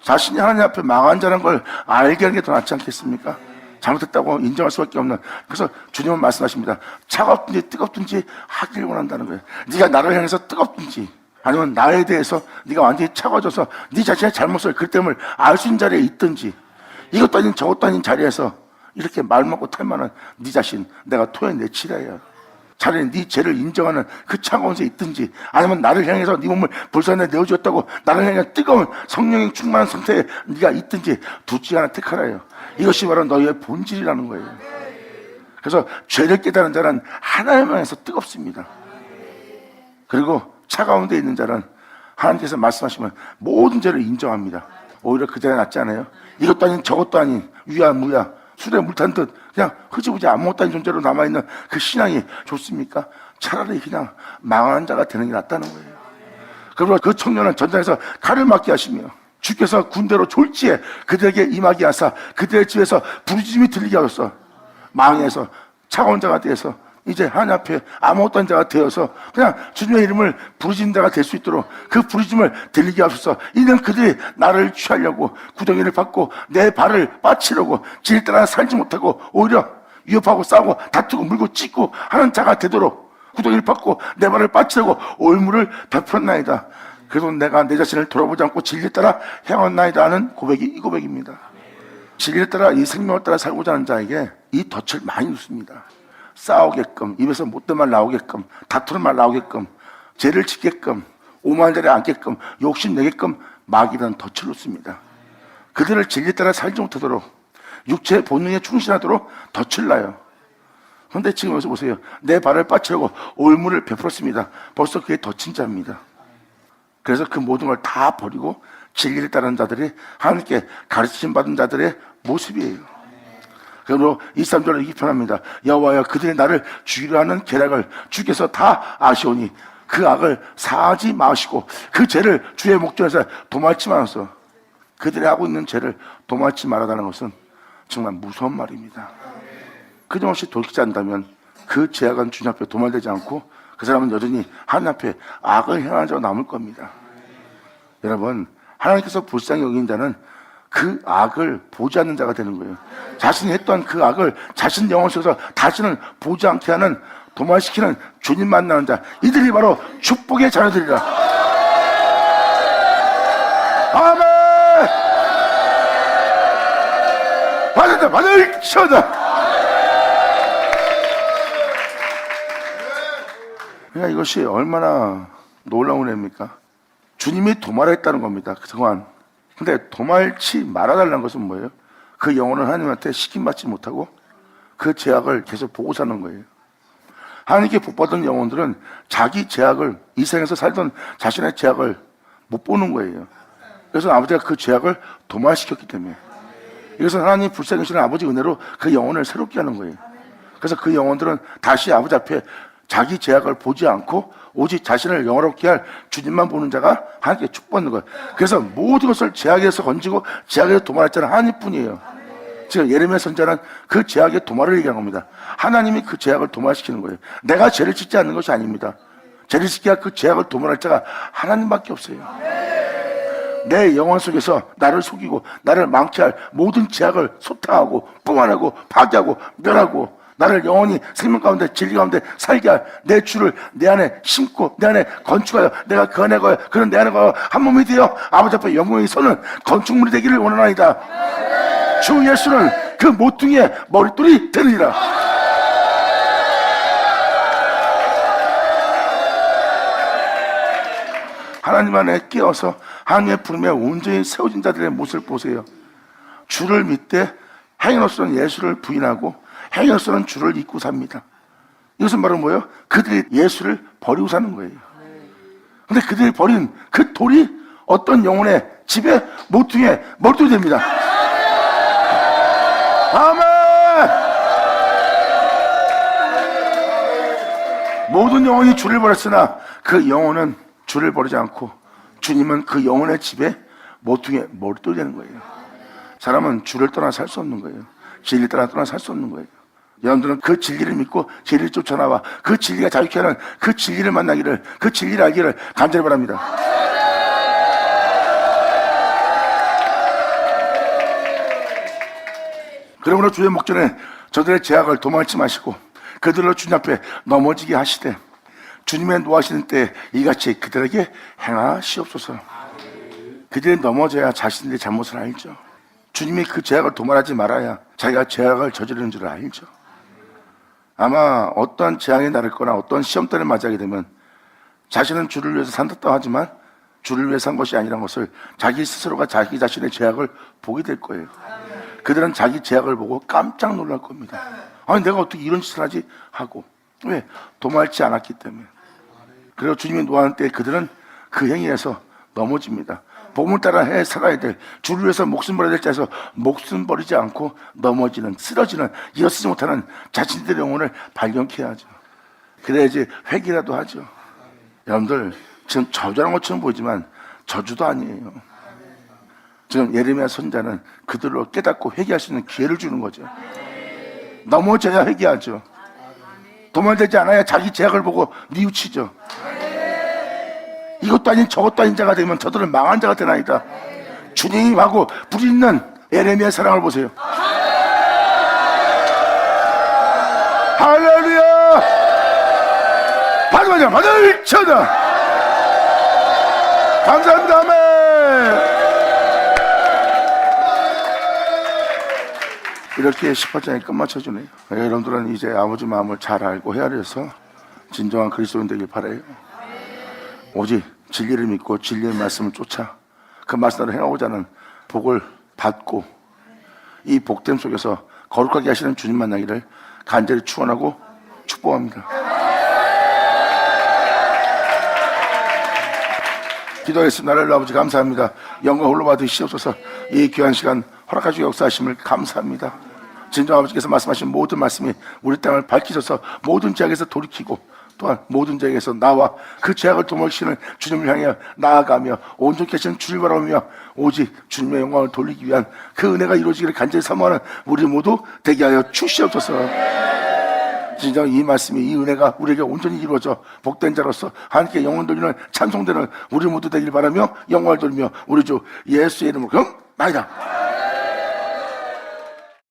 자신이 하나님 앞에 망한 자라는 걸 알게 하는 게 더 낫지 않겠습니까? 잘못했다고 인정할 수밖에 없는. 그래서 주님은 말씀하십니다. 차갑든지 뜨겁든지 하길 원한다는 거예요. 네가 나를 향해서 뜨겁든지 아니면 나에 대해서 네가 완전히 차가워져서 네 자신의 잘못을 그 때문에 알 수 있는 자리에 있든지 이것도 아닌 저것도 아닌 자리에서 이렇게 말 먹고 탈 만한 네 자신 내가 토해내치라야. 차라리 네 죄를 인정하는 그 차가운 새 있든지, 아니면 나를 향해서 네 몸을 불쌍히 내어주었다고 나를 향해 뜨거운 성령이 충만한 상태에 네가 있든지 둘 중에 하나 택하라요. 이것이 바로 너희의 본질이라는 거예요. 그래서 죄를 깨달은 자는 하나님을 향해서 뜨겁습니다. 그리고 차가운 데 있는 자는 하나님께서 말씀하시면 모든 죄를 인정합니다. 오히려 그 자가 낫지 않아요? 이것도 아닌 저것도 아닌 유야 무야 술에 물 탄 듯 그냥 흐지부지 아무것도 아닌 존재로 남아있는 그 신앙이 좋습니까? 차라리 그냥 망하는 자가 되는 게 낫다는 거예요. 그리고 그 청년은 전장에서 칼을 맞게 하시며 주께서 군대로 졸지에 그들에게 임하게 하사 그들의 집에서 부르짖음이 들리게 하셨어. 망해서 차가운 자가 되어서 이제 하나님 앞에 아무것도 아닌 자가 되어서 그냥 주님의 이름을 부르짖는 자가 될 수 있도록 그 부르짖음을 들리게 하소서. 이는 그들이 나를 취하려고 구덩이를 받고 내 발을 빠치려고 질 따라 살지 못하고 오히려 위협하고 싸우고 다투고 물고 찢고 하는 자가 되도록 구덩이를 받고 내 발을 빠치려고 올무를 베풀었나이다. 그래도 내가 내 자신을 돌아보지 않고 진리에 따라 행하나이다 하는 고백이 이 고백입니다. 진리에 따라 이 생명을 따라 살고자 하는 자에게 이 덫을 많이 놓습니다. 싸우게끔, 입에서 못된 말 나오게끔, 다투는 말 나오게끔, 죄를 짓게끔, 오만한 자리에 앉게끔, 욕심내게끔 마귀는 덫을 놓습니다. 그들을 진리에 따라 살지 못하도록, 육체의 본능에 충실하도록 덫을 놔요. 그런데 지금 여기서 보세요. 내 발을 빠치려고 올무를 베풀었습니다. 벌써 그게 덫인 자입니다. 그래서 그 모든 걸 다 버리고 진리를 따르는 자들이 하나님께 가르침 받은 자들의 모습이에요. 그러므로 23절로 이렇게 표현합니다. 여호와여 그들이 나를 죽이려 하는 계략을 주께서 다 아시오니 그 악을 사하지 마시고 그 죄를 주의 목전에서 도말치 말아서. 그들이 하고 있는 죄를 도말치 말아다는 것은 정말 무서운 말입니다. 그정없이 돌이키지 않는다면 그 죄악은 주님 앞에 도말되지 않고 그 사람은 여전히 하나님 앞에 악을 행하는 자가 남을 겁니다. 여러분, 하나님께서 불쌍히 여기는 자는 그 악을 보지 않는 자가 되는 거예요. 자신이 했던 그 악을 자신 영혼 속에서 다시는 보지 않게 하는, 도말시키는 주님 만나는 자, 이들이 바로 축복의 자녀들이라. 아멘. 받았다, 받을 치워다. 그러니까 이것이 얼마나 놀라운 애입니까? 주님이 도말했다는 겁니다. 그동안. 근데 도말치 말아달라는 것은 뭐예요? 그 영혼을 하나님한테 시킴받지 못하고 그 죄악을 계속 보고 사는 거예요. 하나님께 복받은 영혼들은 자기 죄악을, 이 생에서 살던 자신의 죄악을 못 보는 거예요. 그래서 아버지가 그 죄악을 도말시켰기 때문에. 이것은 하나님 불쌍히 여기시는 아버지 은혜로 그 영혼을 새롭게 하는 거예요. 그래서 그 영혼들은 다시 아버지 앞에 자기 죄악을 보지 않고 오직 자신을 영화롭게 할 주님만 보는 자가 하나님께 축복받는 거예요. 그래서 모든 것을 죄악에서 건지고 죄악에서 도말했자는 하나님뿐이에요. 지금 예레미야 선지자는 그 죄악의 도말을 얘기한 겁니다. 하나님이 그 죄악을 도말시키는 거예요. 내가 죄를 짓지 않는 것이 아닙니다. 죄를 짓게 할 그 죄악을 도말할 자가 하나님밖에 없어요. 내 영혼 속에서 나를 속이고 나를 망치할 모든 죄악을 소탕하고 뿜어내고 파괴하고 멸하고 나를 영원히 생명 가운데 진리 가운데 살게 할 내 주를 내 안에 심고 내 안에 건축하여 내가 그 안에 거여 그런 내 안에 거여 한 몸이 되어 아버지 앞에 영광이 서는 건축물이 되기를 원하나이다. 주 예수는 그 모퉁이의 머릿돌이 되느니라. 하나님 안에 깨어서 하나님의 부름에 온전히 세워진 자들의 모습을 보세요. 주를 믿되 행위로서는 예수를 부인하고 행위로서는 주를 잊고 삽니다. 이것은 바로 뭐예요? 그들이 예수를 버리고 사는 거예요. 근데 그들이 버린 그 돌이 어떤 영혼의 집에 모퉁이에 머리돌이 됩니다. 아멘! 모든 영혼이 주를 버렸으나 그 영혼은 주를 버리지 않고 주님은 그 영혼의 집에 모퉁이에 머리돌이 되는 거예요. 사람은 주를 떠나 살 수 없는 거예요. 진리 떠나 살 수 없는 거예요. 여러분들은 그 진리를 믿고 진리를 쫓아나와 그 진리가 자유케 하는 그 진리를 만나기를, 그 진리를 알기를 간절히 바랍니다. 그러므로 주의 목전에 저들의 죄악을 도망치 마시고 그들로 주님 앞에 넘어지게 하시되 주님의 노하시는 때에 이같이 그들에게 행하시옵소서. 그들이 넘어져야 자신들의 잘못을 알죠. 주님이 그 죄악을 도말하지 말아야 자기가 죄악을 저지르는 줄 알죠. 아마 어떠한 재앙이 나르거나 어떤 시험대를 맞이하게 되면 자신은 주를 위해서 산다고 하지만 주를 위해서 산 것이 아니라는 것을 자기 스스로가 자기 자신의 죄악을 보게 될 거예요. 그들은 자기 죄악을 보고 깜짝 놀랄 겁니다. 아니 내가 어떻게 이런 짓을 하지? 하고. 왜? 도말지 않았기 때문에. 그리고 주님이 노하는 때 그들은 그 행위에서 넘어집니다. 복음을 따라 해 살아야 될, 주를 위해서 목숨 버려야 될 자에서 목숨 버리지 않고 넘어지는, 쓰러지는, 일어서지 못하는 자신들의 영혼을 발견케 하죠. 그래야지 회개라도 하죠. 여러분들 지금 저주하는 것처럼 보이지만 저주도 아니에요. 지금 예레미야 선자는 그들로 깨닫고 회개할 수 있는 기회를 주는 거죠. 넘어져야 회개하죠. 도말되지 않아야 자기 죄악을 보고 뉘우치죠. 이것도 아닌 저것도 아닌 자가 되면 저들은 망한 자가 되나이다. 주님하고 불이 있는 예레미야의 사랑을 보세요. 할렐루야! 받을 쳐다. 감사합니다. 아멘. 이렇게 18장에 끝마쳐주네요. 여러분들은 이제 아버지 마음을 잘 알고 헤아려서 진정한 그리스도인 되길 바라요. 오직 진리를 믿고 진리의 말씀을 쫓아 그 말씀대로 행하고자 하는 복을 받고 이 복됨 속에서 거룩하게 하시는 주님 만나기를 간절히 축원하고 축복합니다. 기도하겠습니다. 나를 아버지 감사합니다. 영광 홀로 받으시옵소서. 이 귀한 시간 허락하시고 역사하심을 감사합니다. 진정 아버지께서 말씀하신 모든 말씀이 우리 땅을 밝히셔서 모든 죄악에서 돌이키고 또한 모든 죄악에서 나와 그 죄악을 도모하시는 주님을 향해 나아가며 온전케 하시는 주를 바라보며 오직 주님의 영광을 돌리기 위한 그 은혜가 이루어지기를 간절히 사모하는 우리 모두 되게 하여 주시옵소서. 진정 이 말씀이 이 은혜가 우리에게 온전히 이루어져 복된 자로서 하나님께 영혼 돌리는 찬송되는 우리 모두 되길 바라며 영광을 돌리며 우리 주 예수의 이름으로 그럼 나이다.